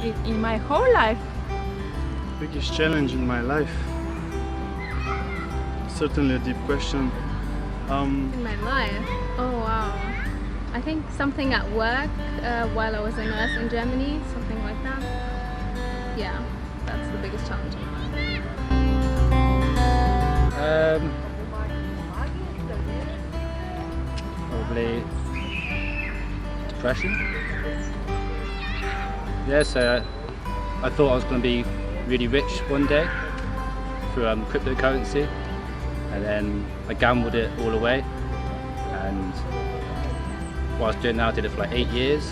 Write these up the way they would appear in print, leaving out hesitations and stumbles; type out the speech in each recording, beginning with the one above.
in my whole life. Biggest challenge in my life? Certainly a deep question. In my life? Oh wow. I think something at work while I was a nurse in Germany, something like that. Yeah, that's the biggest challenge in my life. Probably depression. Yes, I thought I was going to be really rich one day through cryptocurrency, and then I gambled it all away. And what I was doing now, I did it for like 8 years,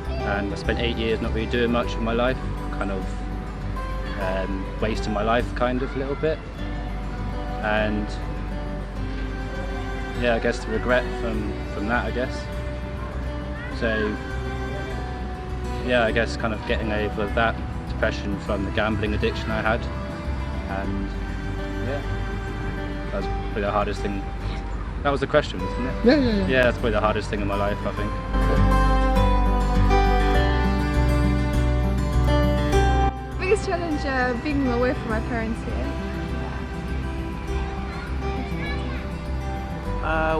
and I spent 8 years not really doing much in my life, kind of wasting my life kind of a little bit. And yeah, I guess the regret from that, I guess. So yeah, I guess kind of getting over that depression from the gambling addiction I had, and yeah, that was probably the hardest thing. That was the question, wasn't it? Yeah. Yeah, that's probably the hardest thing in my life, I think. Biggest challenge being away from my parents here.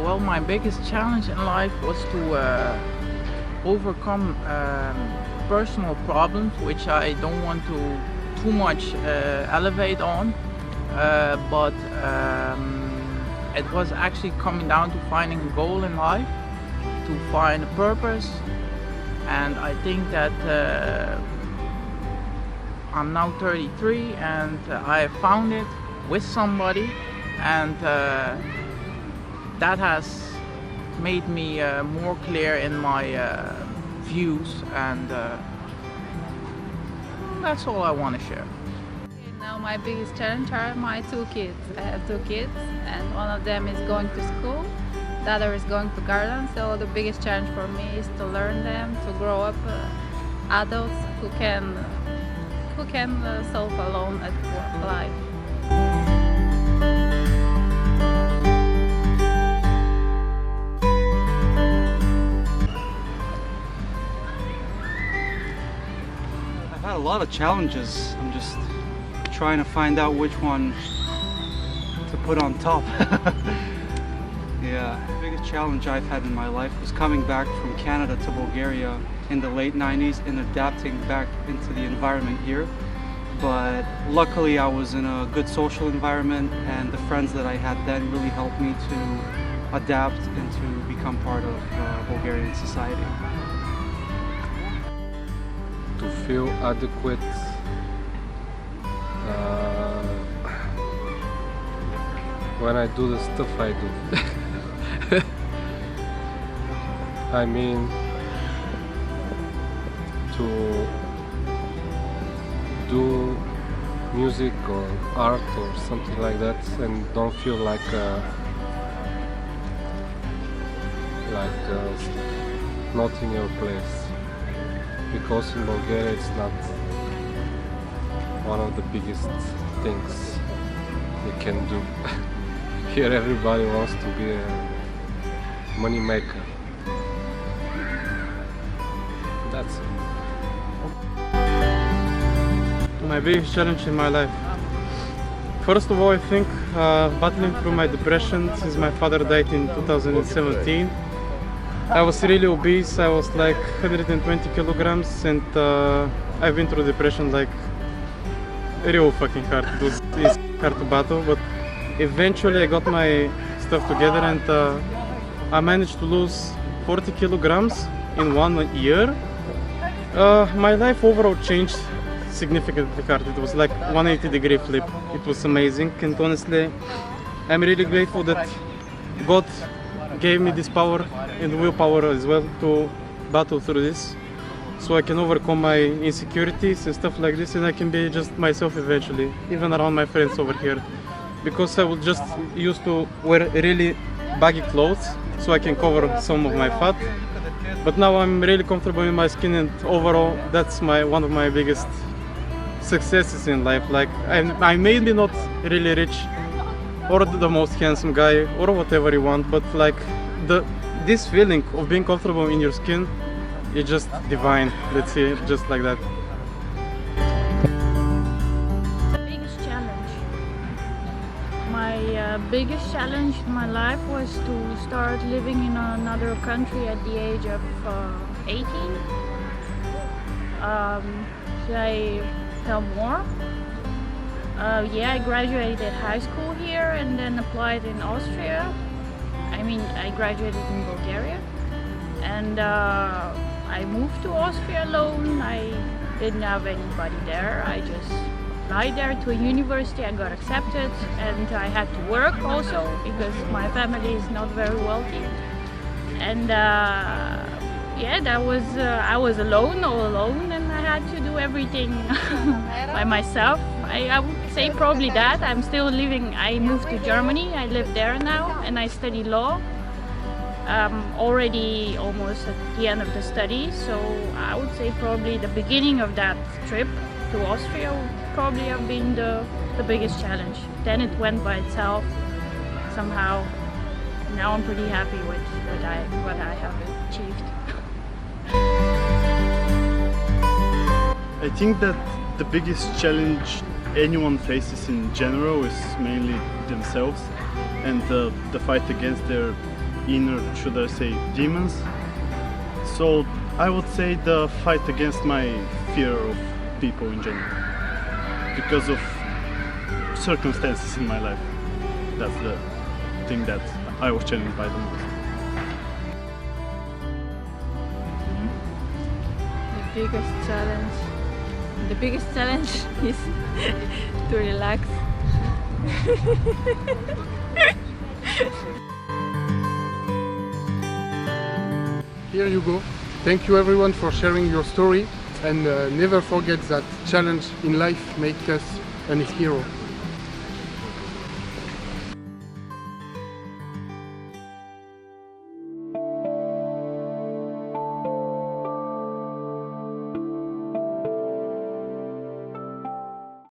Well, my biggest challenge in life was to overcome personal problems, which I don't want to too much elevate on, but it was actually coming down to finding a goal in life, to find a purpose. And I think that I'm now 33 and I have found it with somebody, and that has made me more clear in my views, and that's all I want to share. Now my biggest challenge are my 2 kids. I have 2 kids, and one of them is going to school, the other is going to garden. So the biggest challenge for me is to learn them to grow up adults who can solve alone at work life. I've had a lot of challenges. I'm just trying to find out which one to put on top. Yeah, the biggest challenge I've had in my life was coming back from Canada to Bulgaria in the late 90s and adapting back into the environment here. But luckily I was in a good social environment, and the friends that I had then really helped me to adapt and to become part of Bulgarian society. To feel adequate, when I do the stuff I do. I mean, to do music or art or something like that and don't feel like not in your place, because in Bulgaria it's not one of the biggest things you can do. Here everybody wants to be a money maker. That's it. My biggest challenge in my life. First of all, I think battling through my depression since my father died in 2017. I was really obese. I was like 120 kilograms, and I've been through depression like real fucking hard. It's hard to battle, but eventually I got my stuff together, and I managed to lose 40 kilograms in 1 year. My life overall changed significantly hard. It was like 180-degree flip. It was amazing, and honestly I'm really grateful that God gave me this power and willpower as well to battle through this, so I can overcome my insecurities and stuff like this, and I can be just myself eventually, even around my friends over here, because I was just used to wear really baggy clothes so I can cover some of my fat, but now I'm really comfortable in my skin, and overall that's one of my biggest successes in life. Like I may be not really rich or the most handsome guy or whatever you want, but like this feeling of being comfortable in your skin is just divine. Let's say just like that. biggest challenge in my life was to start living in another country at the age of 18. Should I tell more? Yeah, I graduated high school here and then applied in Austria. I mean, I graduated in Bulgaria. And I moved to Austria alone. I didn't have anybody there. I just applied there to a university. I got accepted, and I had to work also because my family is not very wealthy. And yeah, that was I was alone, all alone, and I had to do everything by myself. I would say probably that. I'm still living. I moved to Germany. I live there now, and I study law. Already almost at the end of the study, so I would say probably the beginning of that trip to Austria would probably have been the biggest challenge. Then it went by itself somehow. Now I'm pretty happy with what I have achieved. I think that the biggest challenge anyone faces in general is mainly themselves and the fight against their inner, should I say, demons. So I would say the fight against my fear of people in general, because of circumstances in my life. That's the thing that I was challenged by the most. The biggest challenge is to relax. Here you go. Thank you everyone for sharing your story, and never forget that challenge in life makes us a hero.